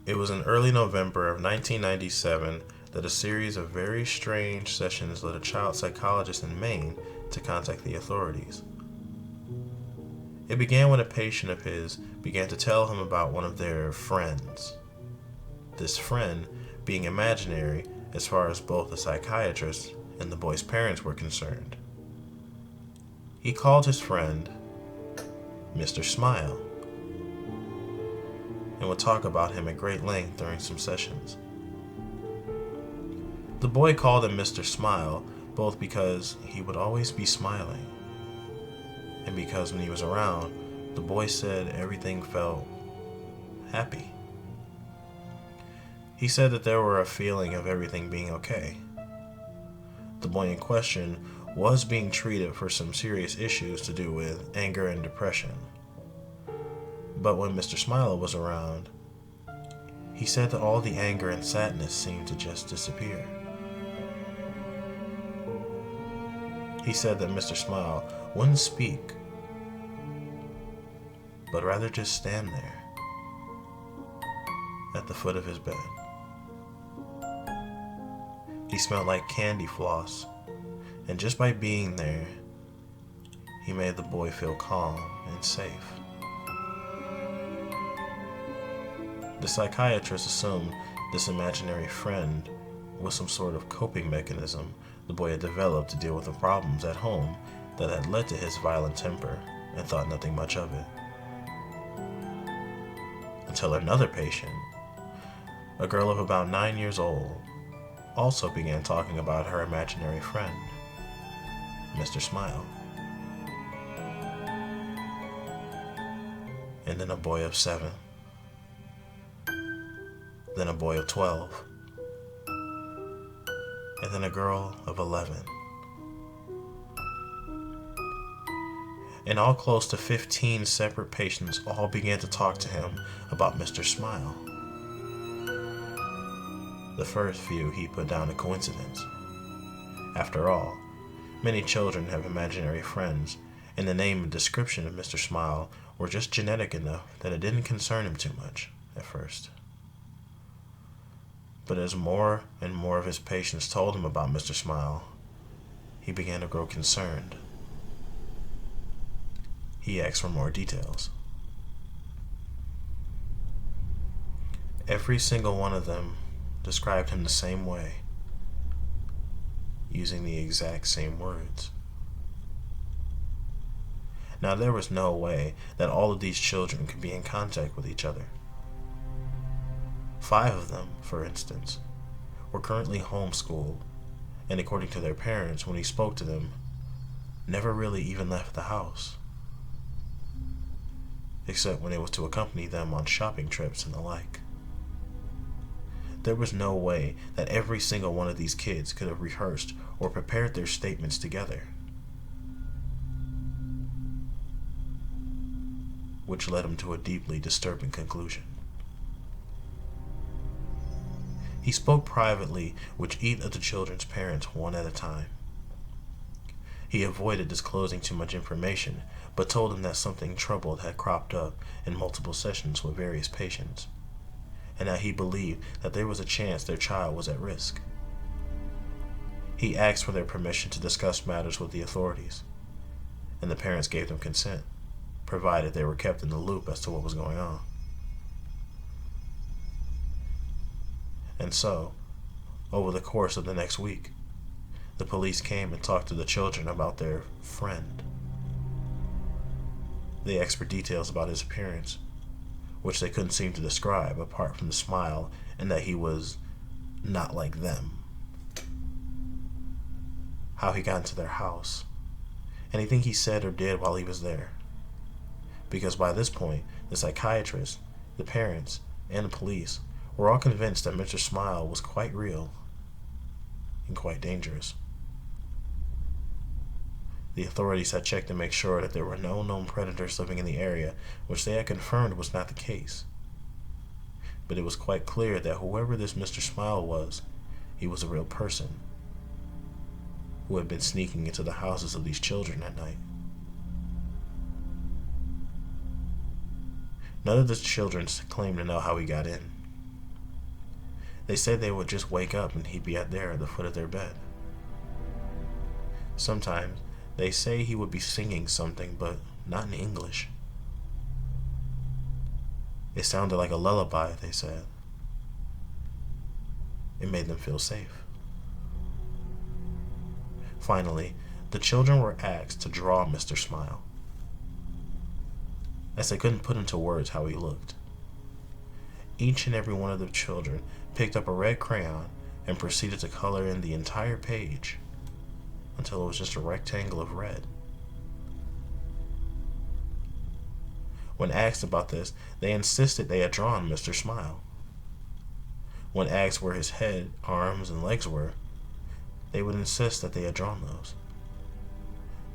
It was in early November of 1997 that a series of very strange sessions led a child psychologist in Maine to contact the authorities. It began when a patient of his began to tell him about one of their friends. This friend being imaginary as far as both the psychiatrist and the boy's parents were concerned. He called his friend Mr. Smile and would talk about him at great length during some sessions. The boy called him Mr. Smile both because he would always be smiling and because when he was around, the boy said everything felt happy. He said that there were a feeling of everything being okay. The boy in question was being treated for some serious issues to do with anger and depression. But when Mr. Smile was around, he said that all the anger and sadness seemed to just disappear. He said that Mr. Smile wouldn't speak, but rather just stand there at the foot of his bed. He smelled like candy floss, and just by being there, he made the boy feel calm and safe. The psychiatrist assumed this imaginary friend was some sort of coping mechanism the boy had developed to deal with the problems at home that had led to his violent temper, and thought nothing much of it. Until another patient, a girl of about 9 years old, also began talking about her imaginary friend, Mr. Smile. And then a boy of 7. Then a boy of 12. And then a girl of 11. And all close to 15 separate patients all began to talk to him about Mr. Smile. The first few he put down a coincidence. After all, many children have imaginary friends, and the name and description of Mr. Smile were just genetic enough that it didn't concern him too much at first. But as more and more of his patients told him about Mr. Smile, he began to grow concerned. He asked for more details. Every single one of them described him the same way, using the exact same words. Now, there was no way that all of these children could be in contact with each other. 5 of them, for instance, were currently homeschooled, and according to their parents, when he spoke to them, never really even left the house, except when it was to accompany them on shopping trips and the like. There was no way that every single one of these kids could have rehearsed or prepared their statements together, which led him to a deeply disturbing conclusion. He spoke privately with each of the children's parents one at a time. He avoided disclosing too much information, but told them that something troubled had cropped up in multiple sessions with various patients, and that he believed that there was a chance their child was at risk. He asked for their permission to discuss matters with the authorities, and the parents gave them consent, provided they were kept in the loop as to what was going on. And so, over the course of the next week, the police came and talked to the children about their friend. They asked for details about his appearance, which they couldn't seem to describe apart from the smile and that he was not like them. How he got into their house, anything he said or did while he was there. Because by this point, the psychiatrist, the parents, and the police were all convinced that Mr. Smile was quite real and quite dangerous. The authorities had checked to make sure that there were no known predators living in the area, which they had confirmed was not the case. But it was quite clear that whoever this Mr. Smile was, he was a real person who had been sneaking into the houses of these children at night. None of the children claimed to know how he got in, They said they would just wake up and he'd be there at the foot of their bed. Sometimes they say he would be singing something, but not in English. It sounded like a lullaby, they said. It made them feel safe. Finally, the children were asked to draw Mr. Smile, as they couldn't put into words how he looked. Each and every one of the children picked up a red crayon and proceeded to color in the entire page until it was just a rectangle of red. When asked about this, they insisted they had drawn Mr. Smile. When asked where his head, arms, and legs were, they would insist that they had drawn those.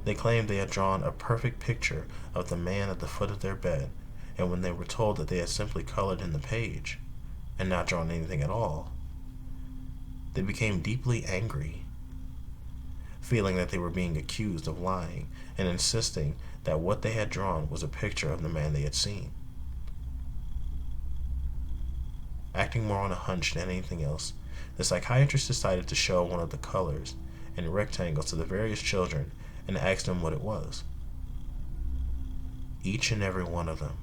They claimed they had drawn a perfect picture of the man at the foot of their bed, and when they were told that they had simply colored in the page and not drawn anything at all, they became deeply angry, feeling that they were being accused of lying and insisting that what they had drawn was a picture of the man they had seen. Acting more on a hunch than anything else, the psychiatrist decided to show one of the colors in rectangles to the various children and asked them what it was. Each and every one of them,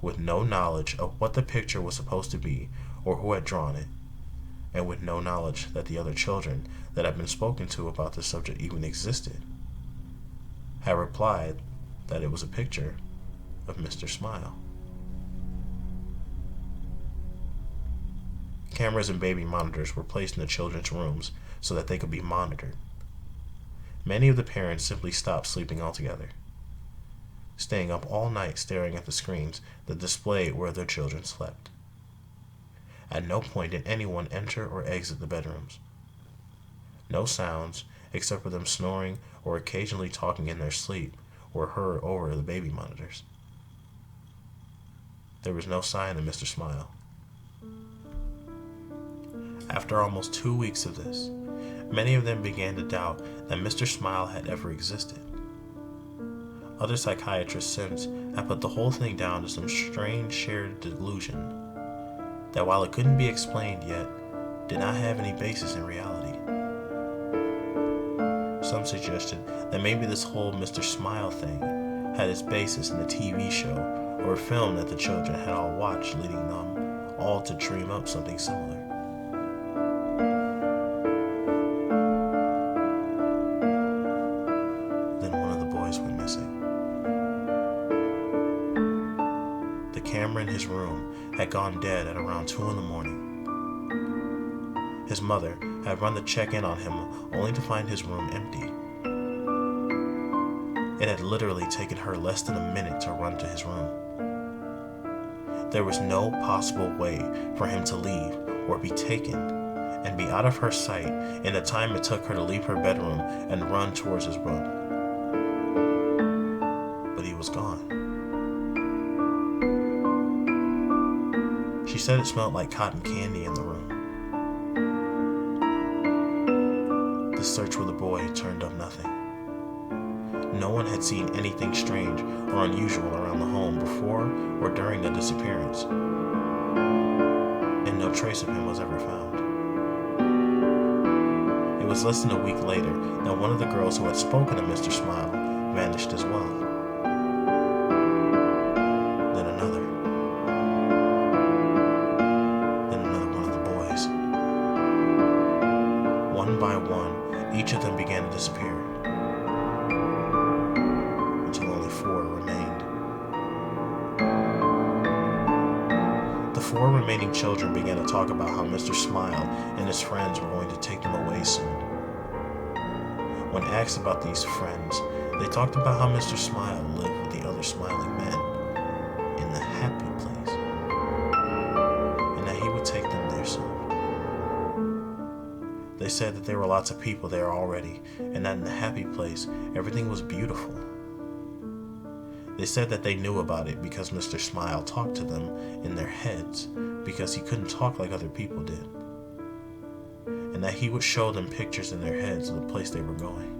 with no knowledge of what the picture was supposed to be or who had drawn it, and with no knowledge that the other children that had been spoken to about the subject even existed, had replied that it was a picture of Mr. Smile. Cameras and baby monitors were placed in the children's rooms so that they could be monitored. Many of the parents simply stopped sleeping altogether, staying up all night staring at the screens that displayed where their children slept. At no point did anyone enter or exit the bedrooms. No sounds, except for them snoring or occasionally talking in their sleep, were heard over the baby monitors. There was no sign of Mr. Smile. After almost 2 weeks of this, many of them began to doubt that Mr. Smile had ever existed. Other psychiatrists since have put the whole thing down to some strange shared delusion that, while it couldn't be explained yet, did not have any basis in reality. Some suggested that maybe this whole Mr. Smile thing had its basis in a TV show or a film that the children had all watched, leading them all to dream up something similar. Then one of the boys went missing. The camera in his room had gone dead at around 2 a.m. His mother had run to check in on him only to find his room empty. It had literally taken her less than a minute to run to his room. There was no possible way for him to leave or be taken and be out of her sight in the time it took her to leave her bedroom and run towards his room. But he was gone. She said it smelled like cotton candy in the room. The search for the boy turned up nothing. No one had seen anything strange or unusual around the home before or during the disappearance, and no trace of him was ever found. It was less than a week later that one of the girls who had spoken to Mr. Smile vanished as well. Then another. Then another one of the boys. One by one, each of them began to disappear, until only 4 remained. The 4 remaining children began to talk about how Mr. Smile and his friends were going to take them away soon. When asked about these friends, they talked about how Mr. Smile lived with the other smiling men in the happy place, and that he would take them there soon. They said that there were lots of people there already, and that in the happy place, everything was beautiful. They said that they knew about it because Mr. Smile talked to them in their heads because he couldn't talk like other people did, and that he would show them pictures in their heads of the place they were going.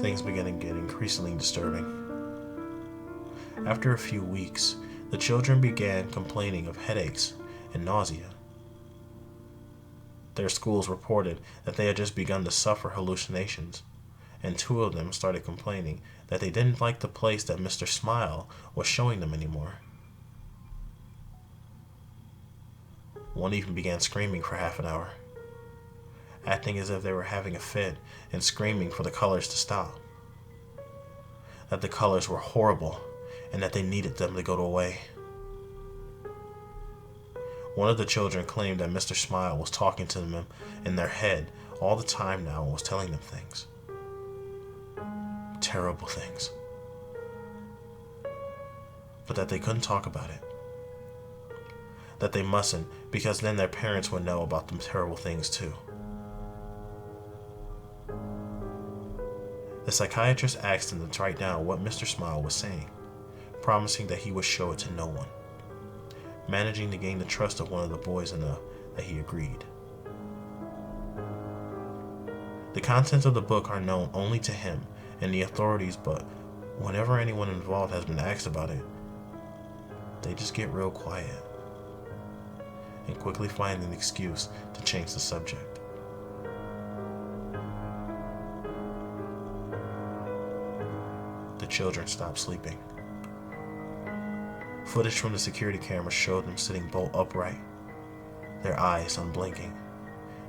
Things began to get increasingly disturbing. After a few weeks, the children began complaining of headaches and nausea. Their schools reported that they had just begun to suffer hallucinations, and 2 of them started complaining that they didn't like the place that Mr. Smile was showing them anymore. One even began screaming for half an hour, acting as if they were having a fit and screaming for the colors to stop. That the colors were horrible and that they needed them to go away. One of the children claimed that Mr. Smile was talking to them in their head all the time now and was telling them things. Terrible things. But that they couldn't talk about it. That they mustn't, because then their parents would know about the terrible things too. The psychiatrist asked them to write down what Mr. Smile was saying, promising that he would show it to no one, managing to gain the trust of one of the boys enough that he agreed. The contents of the book are known only to him and the authorities, but whenever anyone involved has been asked about it, they just get real quiet and quickly find an excuse to change the subject. The children stopped sleeping. Footage from the security camera showed them sitting bolt upright, their eyes unblinking,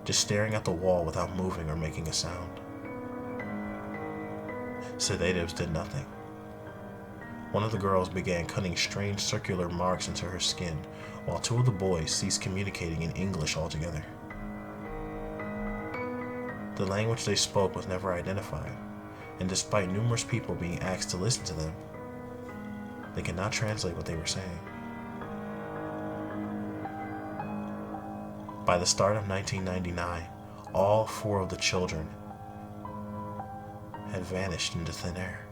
just staring at the wall without moving or making a sound. Sedatives did nothing. One of the girls began cutting strange circular marks into her skin, while 2 of the boys ceased communicating in English altogether. The language they spoke was never identified, and despite numerous people being asked to listen to them, they could not translate what they were saying. By the start of 1999, all 4 of the children had vanished into thin air.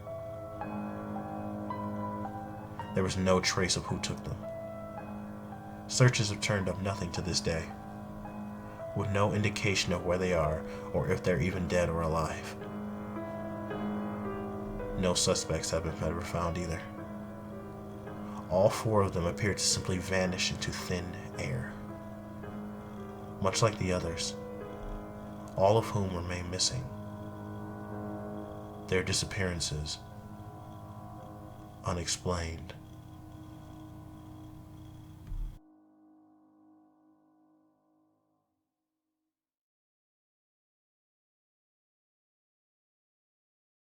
There was no trace of who took them. Searches have turned up nothing to this day, with no indication of where they are or if they're even dead or alive. No suspects have been ever found either. All 4 of them appear to simply vanish into thin air, much like the others, all of whom remain missing. Their disappearances unexplained.